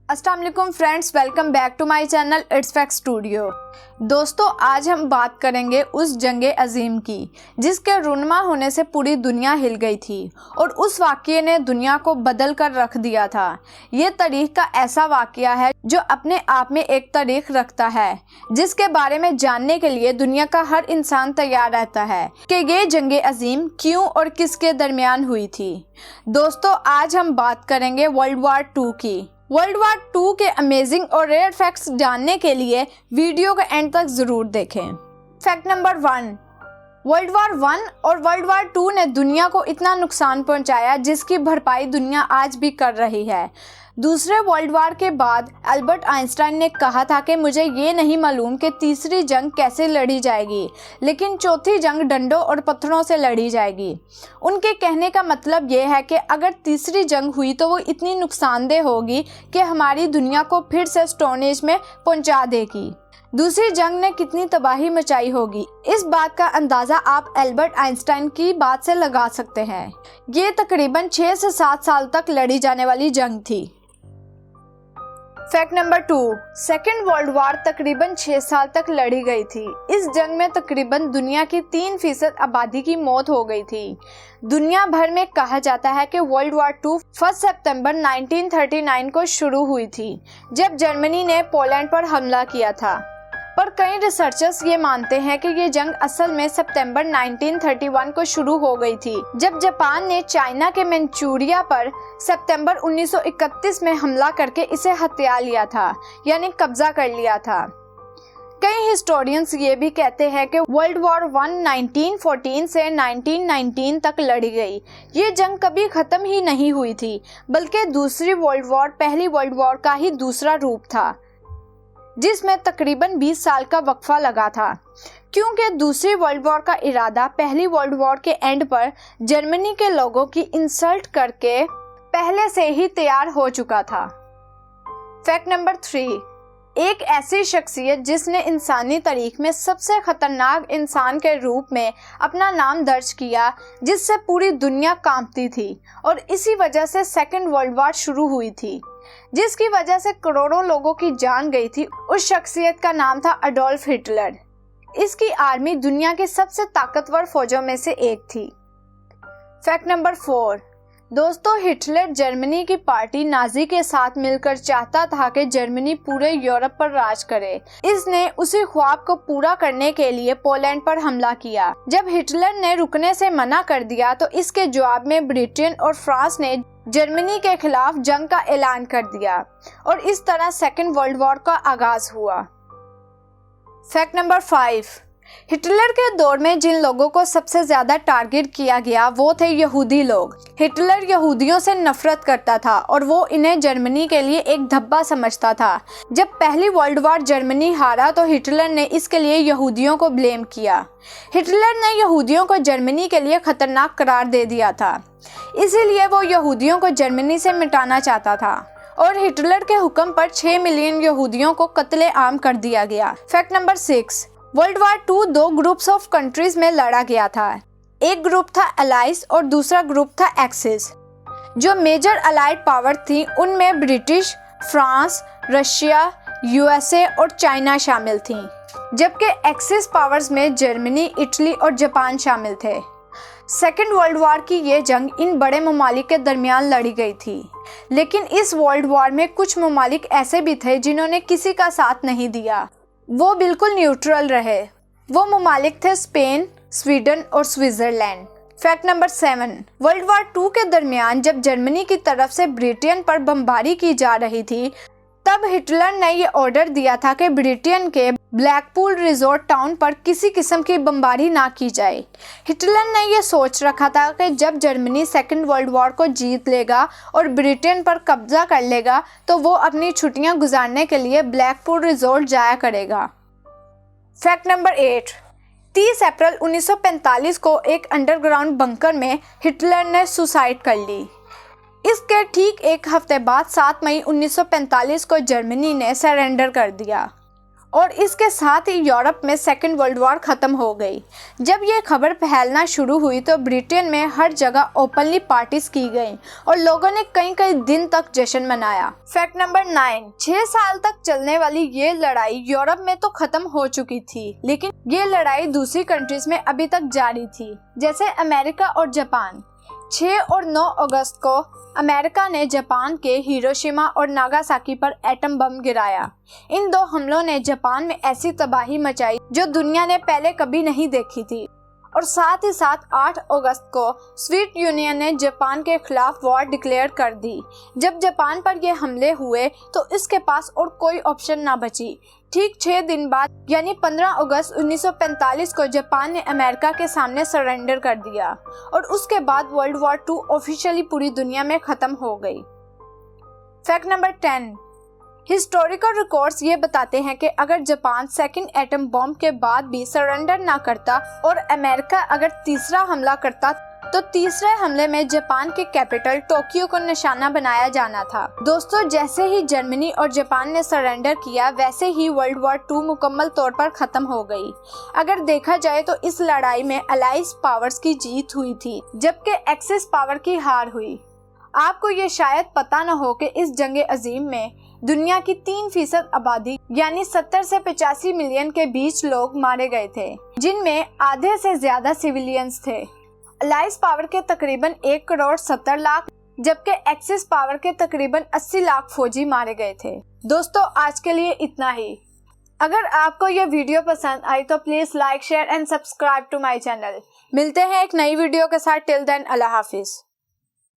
अस्सलाम वालेकुम friends, welcome back to my channel it's fact studio. दोस्तों, आज हम बात करेंगे उस जंगे अजीम की जिसके रुनमा होने से पूरी दुनिया हिल गई थी और उस वाक़ये ने दुनिया को बदल कर रख दिया था। ये तारीख का ऐसा वाक़या है जो अपने आप में एक तारीख रखता है, जिसके बारे में जानने के लिए दुनिया का हर इंसान तैयार रहता है कि ये जंगे अजीम क्यों और किसके दरमियान हुई थी। दोस्तों, आज हम बात करेंगे वर्ल्ड वार 2 की। वर्ल्ड वार 2 के अमेजिंग और रेयर फैक्ट्स जानने के लिए वीडियो को एंड तक ज़रूर देखें। फैक्ट नंबर 1, वर्ल्ड वार 1 और वर्ल्ड वार 2 ने दुनिया को इतना नुकसान पहुंचाया जिसकी भरपाई दुनिया आज भी कर रही है। दूसरे वर्ल्ड वार के बाद अल्बर्ट आइंस्टाइन ने कहा था कि मुझे ये नहीं मालूम कि तीसरी जंग कैसे लड़ी जाएगी, लेकिन चौथी जंग डंडों और पत्थरों से लड़ी जाएगी। उनके कहने का मतलब ये है कि अगर तीसरी जंग हुई तो वो इतनी नुकसानदेह होगी कि हमारी दुनिया को फिर से स्टोन एज में पहुंचा देगी। दूसरी जंग ने कितनी तबाही मचाई होगी, इस बात का अंदाज़ा आप अल्बर्ट आइंस्टाइन की बात से लगा सकते हैं। ये तकरीबन 6 से 7 साल तक लड़ी जाने वाली जंग थी। Fact number 2, second world war तकरीबन 6 साल तक लड़ी गई थी। इस जंग में तकरीबन दुनिया की 3% आबादी की मौत हो गई थी। दुनिया भर में कहा जाता है कि वर्ल्ड वार 2 1 सितंबर 1939 को शुरू हुई थी, जब जर्मनी ने पोलैंड पर हमला किया था। पर कई रिसर्चर्स ये मानते हैं कि ये जंग असल में सितंबर 1931 को शुरू हो गई थी, जब जापान ने चाइना के मंचूरिया पर सितंबर 1931 में हमला करके इसे हथिया लिया था, यानी कब्जा कर लिया था। कई हिस्टोरियंस ये भी कहते हैं कि वर्ल्ड वॉर 1 1914 से 1919 तक लड़ी गई। ये जंग कभी ख़त्म ही नहीं हुई थी, बल्कि दूसरी वर्ल्ड वॉर पहली वर्ल्ड वॉर का ही दूसरा रूप था, जिसमें तकरीबन 20 साल का वक्फा लगा था, क्योंकि दूसरी वर्ल्ड वॉर का इरादा पहली वर्ल्ड वॉर के एंड पर जर्मनी के लोगों की इंसल्ट करके पहले से ही तैयार हो चुका था। फैक्ट नंबर 3, एक ऐसी शख्सियत जिसने इंसानी तारीख में सबसे खतरनाक इंसान के रूप में अपना नाम दर्ज किया, जिससे पूरी दुनिया कांपती थी और इसी वजह से सेकेंड वर्ल्ड वार शुरू हुई थी, जिसकी वजह से करोड़ों लोगों की जान गई थी। उस शख्सियत का नाम था अडोल्फ हिटलर। इसकी आर्मी दुनिया की सबसे ताकतवर फौजों में से एक थी। फैक्ट नंबर 4, दोस्तों, हिटलर जर्मनी की पार्टी नाजी के साथ मिलकर चाहता था कि जर्मनी पूरे यूरोप पर राज करे। इसने उसी ख्वाब को पूरा करने के लिए पोलैंड पर हमला किया। जब हिटलर ने रुकने से मना कर दिया तो इसके जवाब में ब्रिटेन और फ्रांस ने जर्मनी के खिलाफ जंग का ऐलान कर दिया और इस तरह सेकेंड वर्ल्ड वॉर का आगाज हुआ। फैक्ट नंबर 5, हिटलर के दौर में जिन लोगों को सबसे ज्यादा टारगेट किया गया वो थे यहूदी लोग। हिटलर यहूदियों से नफरत करता था और वो इन्हें जर्मनी के लिए एक धब्बा समझता था। जब पहली वर्ल्ड वार जर्मनी हारा तो हिटलर ने इसके लिए यहूदियों को ब्लेम किया। हिटलर ने यहूदियों को जर्मनी के लिए खतरनाक करार दे दिया था, इसीलिए वो यहूदियों को जर्मनी से मिटाना चाहता था और हिटलर के हुक्म पर 6 मिलियन यहूदियों को कत्ले आम कर दिया गया। Fact number 6, world war 2 2 groups of countries में लड़ा गया था। एक ग्रुप था अलाइज और दूसरा ग्रुप था एक्सिस। जो मेजर अलाइड पावर थी उनमें ब्रिटिश, फ्रांस, रशिया, यूएसए और चाइना शामिल थीं, जबकि एक्सिस पावर्स में जर्मनी, इटली और जापान शामिल थे। सेकेंड वर्ल्ड वार की ये जंग इन बड़े ममालिक के दरमियान लड़ी गई थी, लेकिन इस वर्ल्ड वार में कुछ ममालिक ऐसे भी थे जिन्होंने किसी का साथ नहीं दिया, वो बिल्कुल न्यूट्रल रहे। वो ममालिक थे स्पेन, स्वीडन और Switzerland. Fact number 7, world war 2 के दरमियान जब जर्मनी की तरफ से ब्रिटेन पर बमबारी की जा रही थी, तब हिटलर ने ये ऑर्डर दिया था कि ब्रिटेन के ब्लैकपूल रिजोर्ट टाउन पर किसी किस्म की बमबारी ना की जाए। हिटलर ने यह सोच रखा था कि जब जर्मनी सेकेंड वर्ल्ड वॉर को जीत लेगा और ब्रिटेन पर कब्जा कर लेगा तो वो अपनी छुट्टियां गुजारने के लिए ब्लैकपूल रिजोर्ट जाया करेगा। फैक्ट नंबर 8, 30 अप्रैल 1945 को एक अंडरग्राउंड बंकर में हिटलर ने सुसाइड कर ली। इसके ठीक एक हफ्ते बाद 7 मई 1945 को जर्मनी ने सरेंडर कर दिया और इसके साथ ही यूरोप में सेकेंड वर्ल्ड वॉर खत्म हो गई। जब ये खबर फैलना शुरू हुई तो ब्रिटेन में हर जगह ओपनली पार्टीज की गई और लोगों ने कई कई दिन तक जश्न मनाया। फैक्ट नंबर 9, 6 साल तक चलने वाली ये लड़ाई यूरोप में तो खत्म हो चुकी थी, लेकिन ये लड़ाई दूसरी कंट्रीज में अभी तक जारी थी, जैसे अमेरिका और जापान। 6 और 9 अगस्त को अमेरिका ने जापान के हिरोशिमा और नागासाकी पर एटम बम गिराया। इन 2 हमलों ने जापान में ऐसी तबाही मचाई जो दुनिया ने पहले कभी नहीं देखी थी। और साथ ही साथ 8 अगस्त को सोवियत यूनियन ने जापान के खिलाफ वॉर डिक्लेयर कर दी। जब जापान पर ये हमले हुए तो इसके पास और कोई ऑप्शन ना बची। ठीक 6 दिन बाद यानी 15 अगस्त 1945 को जापान ने अमेरिका के सामने सरेंडर कर दिया और उसके बाद वर्ल्ड वॉर 2 ऑफिशियली पूरी दुनिया में खत्म हो गई। फैक्ट नंबर 10, हिस्टोरिकल रिकॉर्ड्स ये बताते हैं कि अगर जापान सेकंड एटम बॉम्ब के बाद भी सरेंडर ना करता और अमेरिका अगर तीसरा हमला करता तो तीसरे हमले में जापान के कैपिटल टोक्यो को निशाना बनाया जाना था। दोस्तों, जैसे ही जर्मनी और जापान ने सरेंडर किया वैसे ही वर्ल्ड वॉर 2 मुकम्मल तौर पर खत्म हो गई। अगर देखा जाए तो इस लड़ाई में अलाइज पावर्स की जीत हुई थी जबकि एक्सिस पावर की हार हुई। आपको ये शायद पता न हो कि इस जंग अजीम में दुनिया की 3% आबादी यानी 70 से 85 मिलियन के बीच लोग मारे गए थे, जिनमें आधे से ज्यादा सिविलियंस थे। अलाइज पावर के तकरीबन 1 करोड़ 70 लाख जबकि एक्सिस पावर के तकरीबन 80 लाख फौजी मारे गए थे। दोस्तों, आज के लिए इतना ही। अगर आपको यह वीडियो पसंद आई तो please like, share and subscribe to my channel. मिलते हैं एक नई वीडियो के साथ। टिल देन, अल्लाह हाफिज।